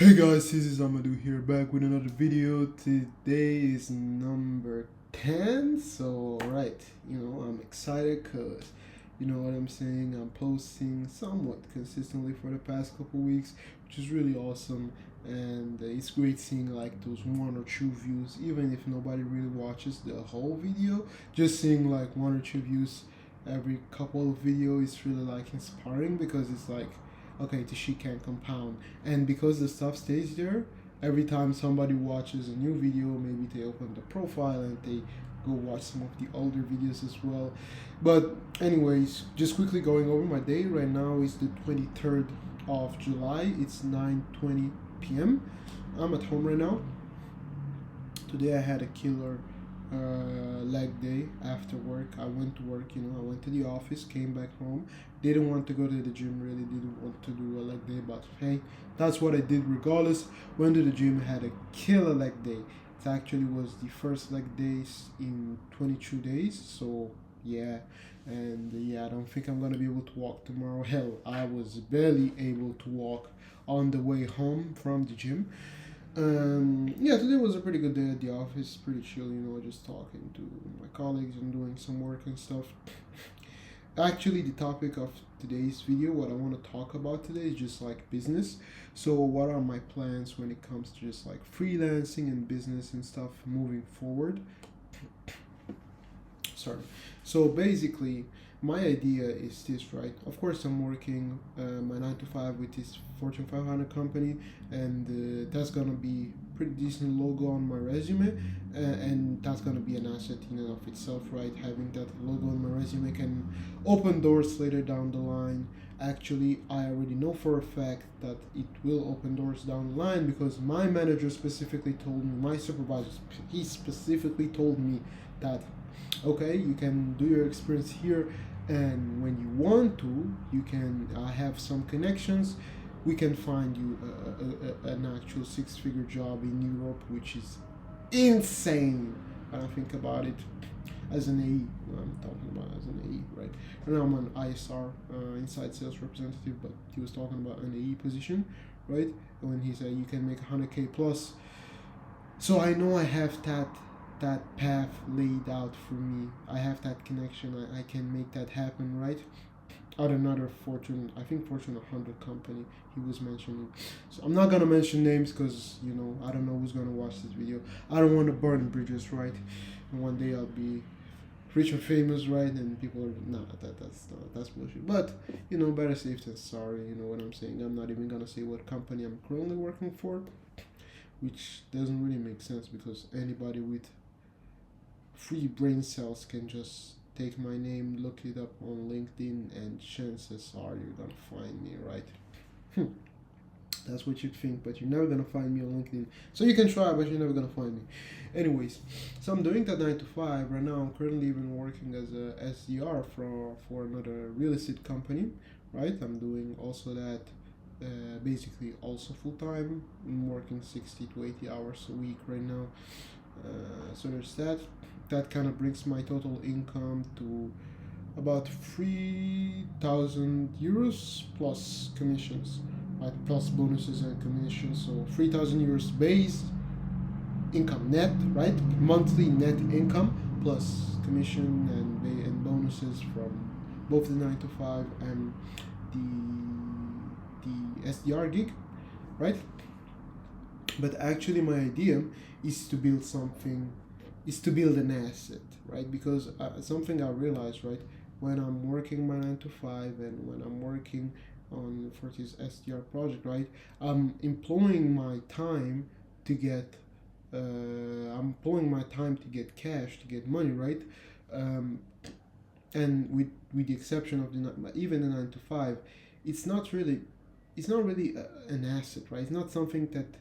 Hey guys, this is Amadou here, back with another video. Today is number 10, so right, I'm excited because, you know what I'm saying, I'm posting somewhat consistently for the past couple weeks, which is really awesome, and it's great seeing like those one or two views, even if nobody really watches the whole video. Just seeing like one or two views every couple of videos is really like inspiring, because it's like, okay, the shit can compound, and because the stuff stays there, every time somebody watches a new video, maybe they open the profile and they go watch some of the older videos as well. But anyways, just quickly going over my day. Right now is the 23rd of July. It's 9:20 p.m. I'm at home right now. Today I had a killer leg day after work. I went to work, I went to the office, came back home. Didn't want to go to the gym, really didn't want to do a leg day, but hey, that's what I did regardless. Went to the gym, had a killer leg day. It actually was the first leg days in 22 days, so yeah. And yeah, I don't think I'm gonna be able to walk tomorrow. Hell, I was barely able to walk on the way home from the gym. Yeah, today was a pretty good day at the office. Pretty chill, just talking to my colleagues and doing some work and stuff. Actually, the topic of today's video, what I want to talk about today, is just like business. So, what are my plans when it comes to just like freelancing and business and stuff moving forward? Sorry. So basically, my idea is this, right? Of course, I'm working my 9 to 5 with this Fortune 500 company, and that's gonna be pretty decent logo on my resume, and that's gonna be an asset in and of itself, right? Having that logo on my resume can open doors later down the line. Actually, I already know for a fact that it will open doors down the line, because my manager specifically told me, my supervisor, he specifically told me that, okay, you can do your experience here, and when you want to, you can have some connections. We can find you an actual six-figure job in Europe, which is insane when I think about it. As an AE, I'm talking about as an AE, right? And I'm an ISR, inside sales representative, but he was talking about an AE position, right? When he said you can make 100K plus, so I know I have that path laid out for me. I have that connection. I can make that happen, right? At another Fortune, I think Fortune 100 company he was mentioning. So I'm not gonna mention names, because I don't know who's gonna watch this video. I don't want to burn bridges, right? And one day I'll be rich and famous, right? And people are that's bullshit. But better safe than sorry. You know what I'm saying? I'm not even gonna say what company I'm currently working for, which doesn't really make sense, because anybody with free brain cells can just take my name, look it up on LinkedIn, and chances are you're gonna find me, right? That's what you'd think, but you're never gonna find me on LinkedIn. So you can try, but you're never gonna find me. Anyways, so I'm doing that 9 to 5 right now. I'm currently even working as a SDR for another real estate company, right? I'm doing also that, basically also full time. I'm working 60 to 80 hours a week right now. So there's that. That kind of brings my total income to about 3,000 euros plus commissions, right? Plus bonuses and commissions. So 3,000 euros base income net, right? Monthly net income plus commission and bonuses from both the 9 to 5 and the SDR gig, right? But actually, my idea is to build something, is to build an asset, right? Because something I realized, right, when I'm working my 9 to 5 and when I'm working on for this SDR project, right, I'm employing my time to get, I'm employing my time to get cash, to get money, right? Um, and with the exception of even the 9 to 5, it's not really, an asset, right? It's not something that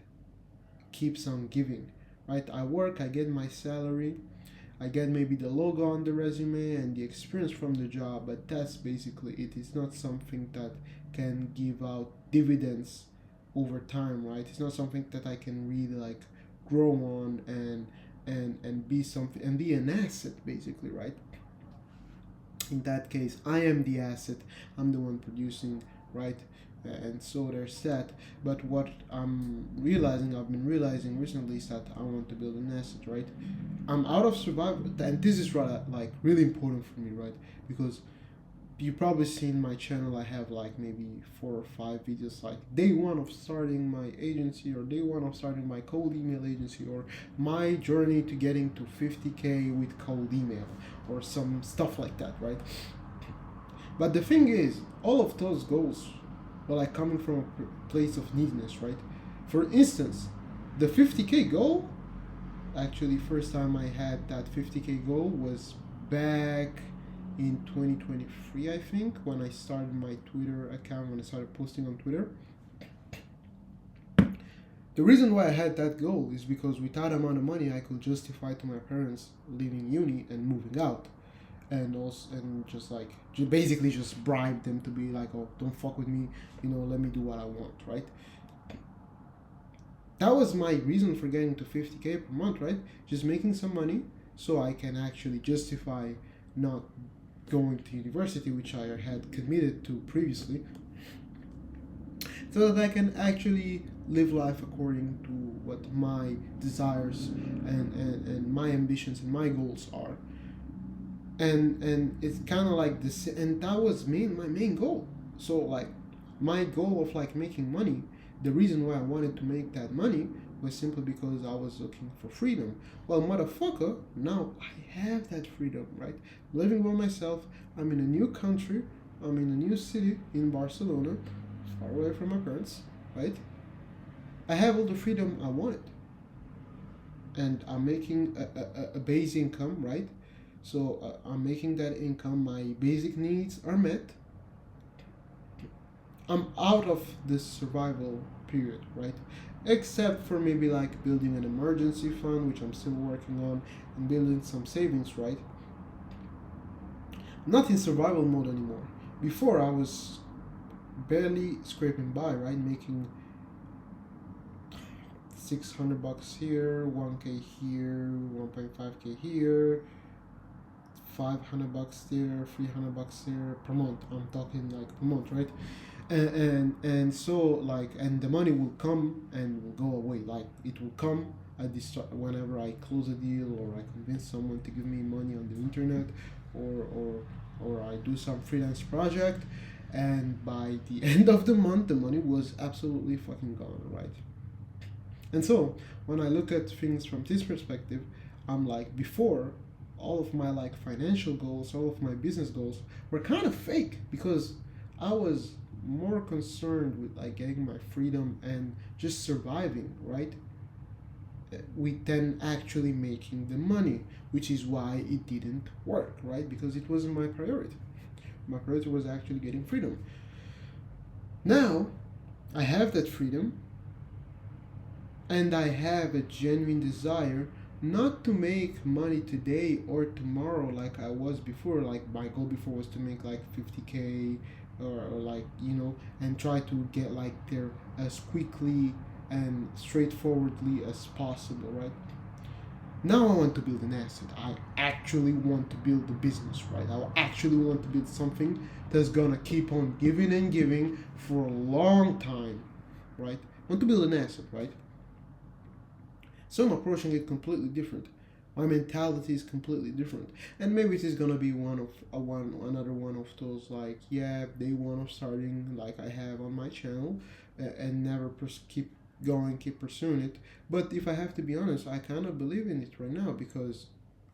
keeps on giving, right? I work, I get my salary, I get maybe the logo on the resume and the experience from the job, but that's basically it. It's not something that can give out dividends over time, right? It's not something that I can really like grow on and be something and be an asset, basically, right? In that case, I am the asset. I'm the one producing, right? And so there's that. But what I've been realizing recently, is that I want to build an asset, right? I'm out of survival, and this is rather like really important for me, right? Because you probably seen my channel. I have like maybe 4 or 5 videos, like day one of starting my agency, or day one of starting my cold email agency, or my journey to getting to 50K with cold email, or some stuff like that, right? But the thing is, all of those goals were like coming from a place of neediness, right? For instance, the 50K goal, actually first time I had that 50K goal was back in 2023, I think, when I started my Twitter account, when I started posting on Twitter. The reason why I had that goal is because with that amount of money I could justify to my parents leaving uni and moving out, and also, and just like basically just bribe them to be like, oh, don't fuck with me, let me do what I want, right? That was my reason for getting to 50K per month, right? Just making some money so I can actually justify not going to university, which I had committed to previously, so that I can actually live life according to what my desires and my ambitions and my goals are. And it's kind of like this, and that was my main goal. So like my goal of like making money, the reason why I wanted to make that money was simply because I was looking for freedom. Well, motherfucker, now I have that freedom, right? Living by myself, I'm in a new country, I'm in a new city in Barcelona, far away from my parents, right? I have all the freedom I wanted, and I'm making a base income, right? So I'm making that income, my basic needs are met. I'm out of this survival period, right? Except for maybe like building an emergency fund, which I'm still working on, and building some savings, right? I'm not in survival mode anymore. Before I was barely scraping by, right? Making $600 here, 1K here, 1.5K here, $500 there, $300 there per month. I'm talking like per month, right? And so like, and the money will come and will go away. Like it will come at the start whenever I close a deal, or I convince someone to give me money on the internet, or I do some freelance project, and by the end of the month the money was absolutely fucking gone, right? And so when I look at things from this perspective, I'm like, before, all of my like financial goals, all of my business goals were kind of fake, because I was more concerned with like getting my freedom and just surviving, right? With then actually making the money, which is why it didn't work, right? Because it wasn't my priority. My priority was actually getting freedom. Now I have that freedom, and I have a genuine desire not to make money today or tomorrow like I was before. Like my goal before was to make like 50K, or like, and try to get like there as quickly and straightforwardly as possible, right? Now I want to build an asset. I actually want to build a business, right? I actually want to build something that's gonna keep on giving and giving for a long time, right? I want to build an asset, right? So I'm approaching it completely different. My mentality is completely different, and maybe it is gonna be another one of those like, yeah, day one of starting, like I have on my channel, and never keep pursuing it. But if I have to be honest, I kind of believe in it right now, because,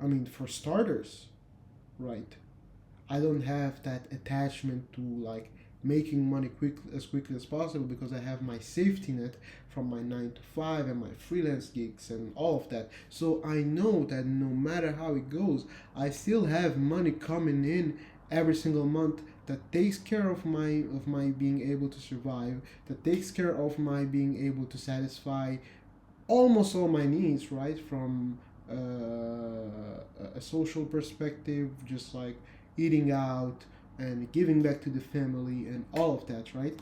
I mean, for starters, right, I don't have that attachment to like making money quickly as possible, because I have my safety net from my 9 to 5 and my freelance gigs and all of that. So I know that no matter how it goes, I still have money coming in every single month that takes care of my being able to survive, that takes care of my being able to satisfy almost all my needs, right? From a social perspective, just like eating out and giving back to the family and all of that, right?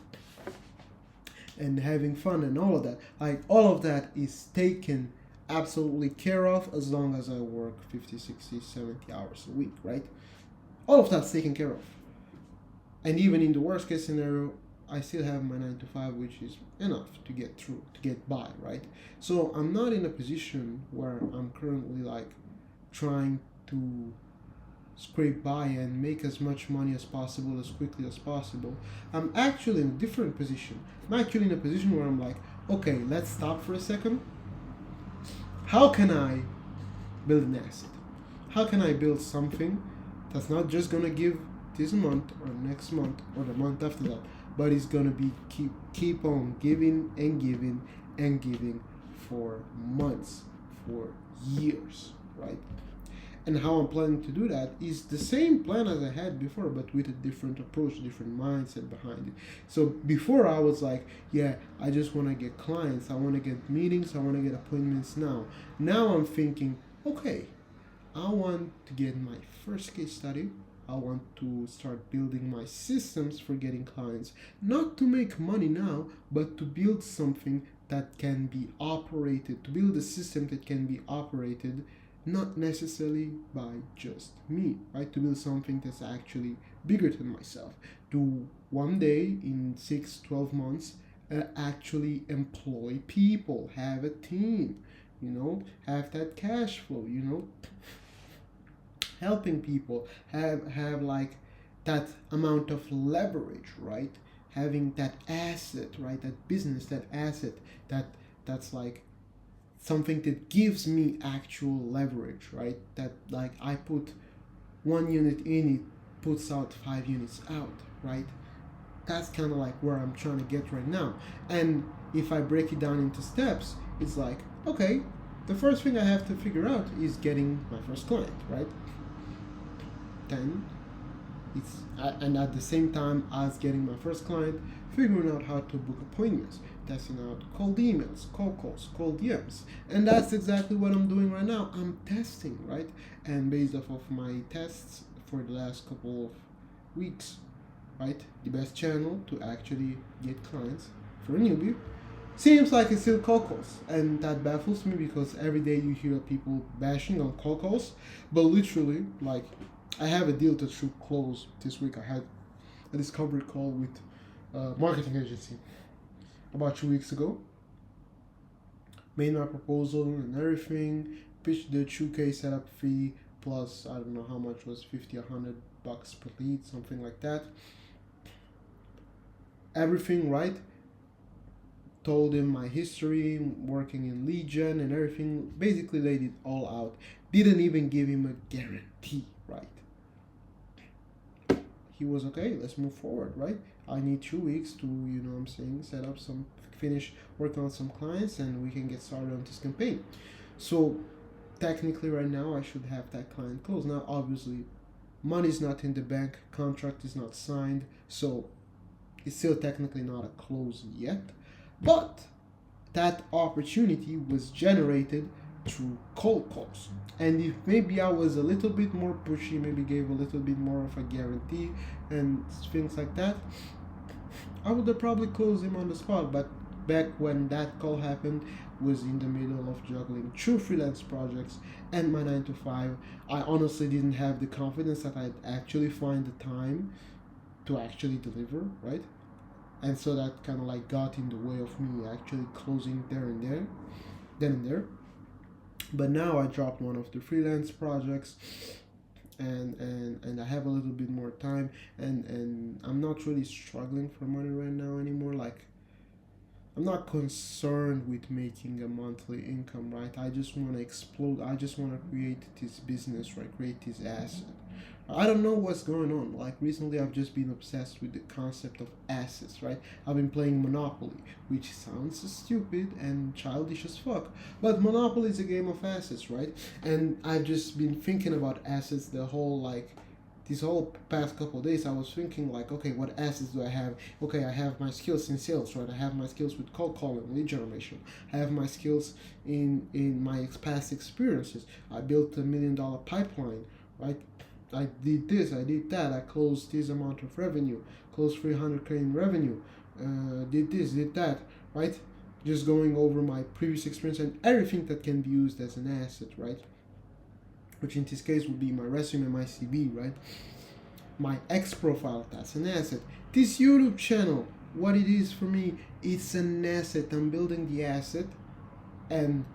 And having fun and all of that. Like, all of that is taken absolutely care of as long as I work 50, 60, 70 hours a week, right? All of that's taken care of. And even in the worst case scenario, I still have my 9 to 5, which is enough to get through, to get by, right? So I'm not in a position where I'm currently like trying to scrape by and make as much money as possible as quickly as possible. I'm actually in a different position. I'm actually in a position where I'm like, okay, let's stop for a second. How can I build an asset? How can I build something that's not just gonna give this month or next month or the month after that, but it's gonna be keep on giving and giving and giving for months, for years, right? And how I'm planning to do that is the same plan as I had before, but with a different approach, different mindset behind it. So before I was like, yeah, I just want to get clients, I want to get meetings, I want to get appointments now. Now I'm thinking, okay, I want to get my first case study. I want to start building my systems for getting clients, not to make money now, but to build something that can be operated, to build a system that can be operated not necessarily by just me, right? To build something that's actually bigger than myself. To one day in 6, 12 months actually employ people, have a team, have that cash flow, helping people, have like that amount of leverage, right? Having that asset, right? That business, that asset, that's like something that gives me actual leverage, right? That like I put 1 unit in, it puts out 5 units out, right? That's kind of like where I'm trying to get right now. And if I break it down into steps, it's like, okay, the first thing I have to figure out is getting my first client, right? Then and at the same time as getting my first client, figuring out how to book appointments, testing out cold emails, cold calls, cold DMs. And that's exactly what I'm doing right now. I'm testing, right? And based off of my tests for the last couple of weeks, right? The best channel to actually get clients for a newbie seems like it's still cold calls. And that baffles me because every day you hear people bashing on cold calls, but literally, like, I have a deal that should close this week. I had a discovery call with a marketing agency about 2 weeks ago. Made my proposal and everything. Pitched the 2K setup fee plus I don't know how much was $50, $100 per lead, something like that. Everything right. Told him my history, working in lead gen and everything. Basically laid it all out. Didn't even give him a guarantee, right? He was okay, let's move forward, right? I need 2 weeks to, set up finish working on some clients and we can get started on this campaign. So technically right now I should have that client closed. Now obviously money's not in the bank, contract is not signed, so it's still technically not a close yet. But that opportunity was generated through cold calls. And if maybe I was a little bit more pushy, maybe gave a little bit more of a guarantee and things like that, I would have probably closed him on the spot. But back when that call happened was in the middle of juggling 2 freelance projects and my 9 to 5. I honestly didn't have the confidence that I'd actually find the time to actually deliver, right? And so that kind of like got in the way of me actually closing then and there. But now I dropped one of the freelance projects and I have a little bit more time and I'm not really struggling for money right now anymore. Like, I'm not concerned with making a monthly income, right? I just want to explode. I just want to create this business, right? Create this asset. I don't know what's going on. Like, recently I've just been obsessed with the concept of assets, right? I've been playing Monopoly, which sounds stupid and childish as fuck, but Monopoly is a game of assets, right? And I've just been thinking about assets this whole past couple of days. I was thinking like, okay, what assets do I have? Okay, I have my skills in sales, right? I have my skills with cold calling, lead generation. I have my skills in my past experiences. I built $1 million pipeline, right? I did this, I did that, I closed this amount of revenue, closed 300K in revenue, did this, did that, right? Just going over my previous experience and everything that can be used as an asset, right? Which in this case would be my resume, my CV, right? My X profile, that's an asset. This YouTube channel, what it is for me, it's an asset. I'm building the asset, and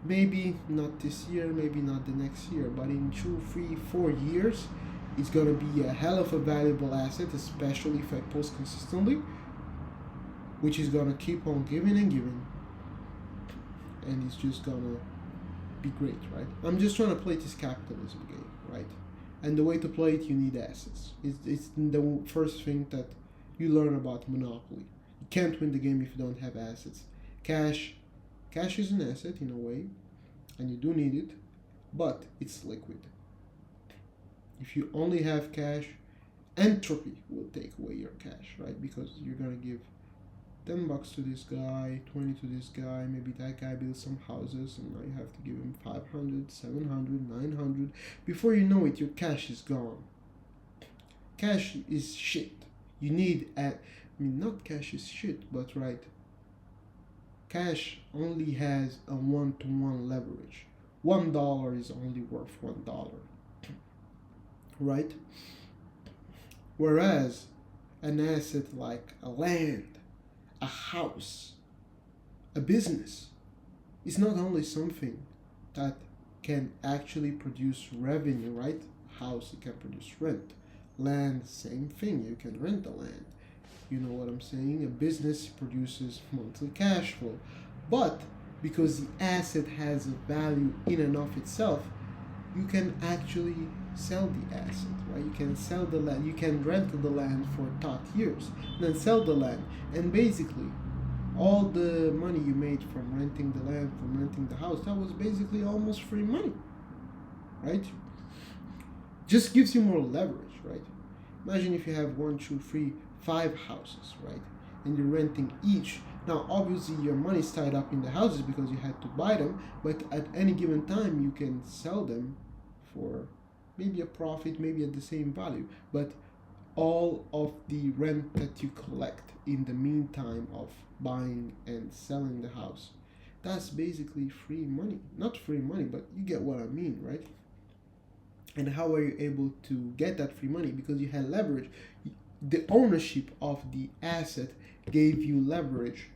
maybe not this year, maybe not the next year, but in 2, 3, 4 years, it's gonna be a hell of a valuable asset, especially if I post consistently, which is gonna keep on giving and giving, and it's just gonna be great, right? I'm just trying to play this capitalism game, right? And the way to play it, you need assets. It's the first thing that you learn about Monopoly. You can't win the game if you don't have assets. Cash is an asset in a way, and you do need it, but it's liquid. If you only have cash, entropy will take away your cash, right? Because you're gonna give $10 to this guy, 20 to this guy, maybe that guy builds some houses, and now you have to give him 500, 700, 900. Before you know it, your cash is gone. Cash is shit. You need, not cash is shit, but right. Cash only has a 1-to-1 leverage. $1 is only worth $1, right? Whereas an asset like a land, a house, a business is not only something that can actually produce revenue, right? House, it can produce rent. Land, same thing, you can rent the land. You know what I'm saying? A business produces monthly cash flow. But because the asset has a value in and of itself, you can actually sell the asset, right? You can sell the land, you can rent the land for years, then sell the land, and basically all the money you made from renting the land, from renting the house, that was basically almost free money, right? Just gives you more leverage, right? Imagine if you have 1, 2, 3, 5 houses, right? And you're renting each. Now, obviously, your money's tied up in the houses because you had to buy them, but at any given time, you can sell them for maybe a profit, maybe at the same value. But all of the rent that you collect in the meantime of buying and selling the house, that's basically free money. Not free money, but you get what I mean, right? And how are you able to get that free money? Because you had leverage. The ownership of the asset gave you leverage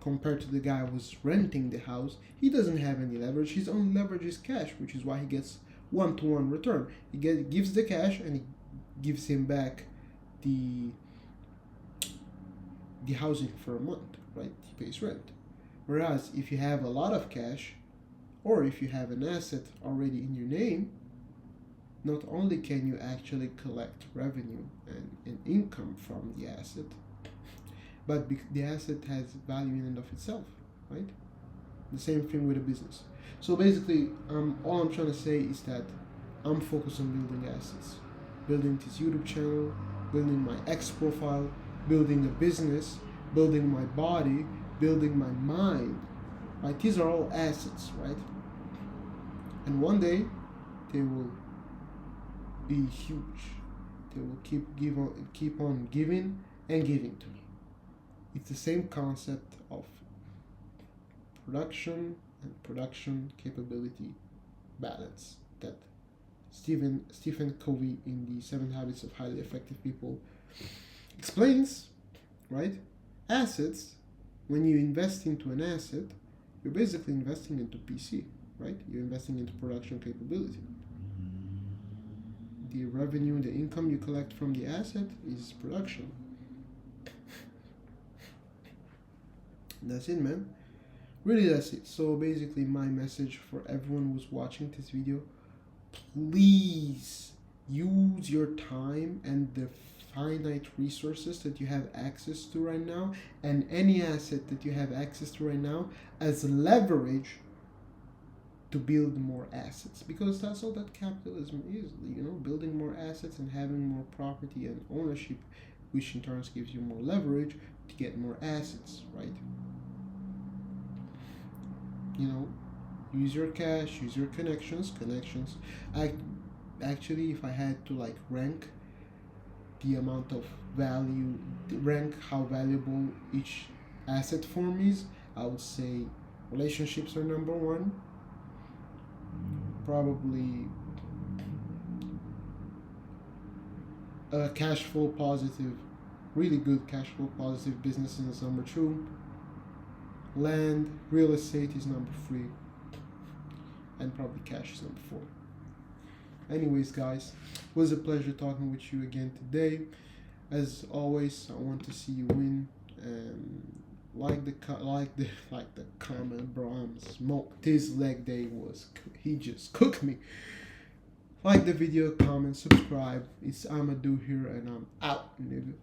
compared to the guy who was renting the house. He doesn't have any leverage. His only leverage is cash, which is why he gets 1-to-1 return. He gives the cash, and he gives him back the housing for a month, right? He pays rent. Whereas if you have a lot of cash, or if you have an asset already in your name, not only can you actually collect revenue and income from the asset, but the asset has value in and of itself, right? The same thing with a business. So basically, all I'm trying to say is that I'm focused on building assets, building this YouTube channel, building my X profile, building a business, building my body, building my mind, right? These are all assets, right? And one day, they will be huge. They will keep on giving and giving to me. It's the same concept of production and production capability balance that Stephen Covey in the 7 Habits of Highly Effective People explains, right? Assets, when you invest into an asset, you're basically investing into PC, right? You're investing into production capability. The revenue, the income you collect from the asset is production. That's it, man. Really, that's it. So basically, my message for everyone who's watching this video, please use your time and the finite resources that you have access to right now, and any asset that you have access to right now, as leverage to build more assets, because that's all that capitalism is, building more assets and having more property and ownership, which in turn gives you more leverage to get more assets, right? Use your cash, use your connections. Actually, if I had to rank the amount of value, rank how valuable each asset form is, I would say relationships are number 1. Probably a cash flow positive really good cash flow positive businesses is number 2. Land, real estate is number 3. And probably cash is number 4. Anyways, guys, it was a pleasure talking with you again today. As always, I want to see you win. Like the comment, bro. I'm smoked. This leg day he just cooked me. Like the video, comment, subscribe. It's Amadou here, and I'm out, nigga.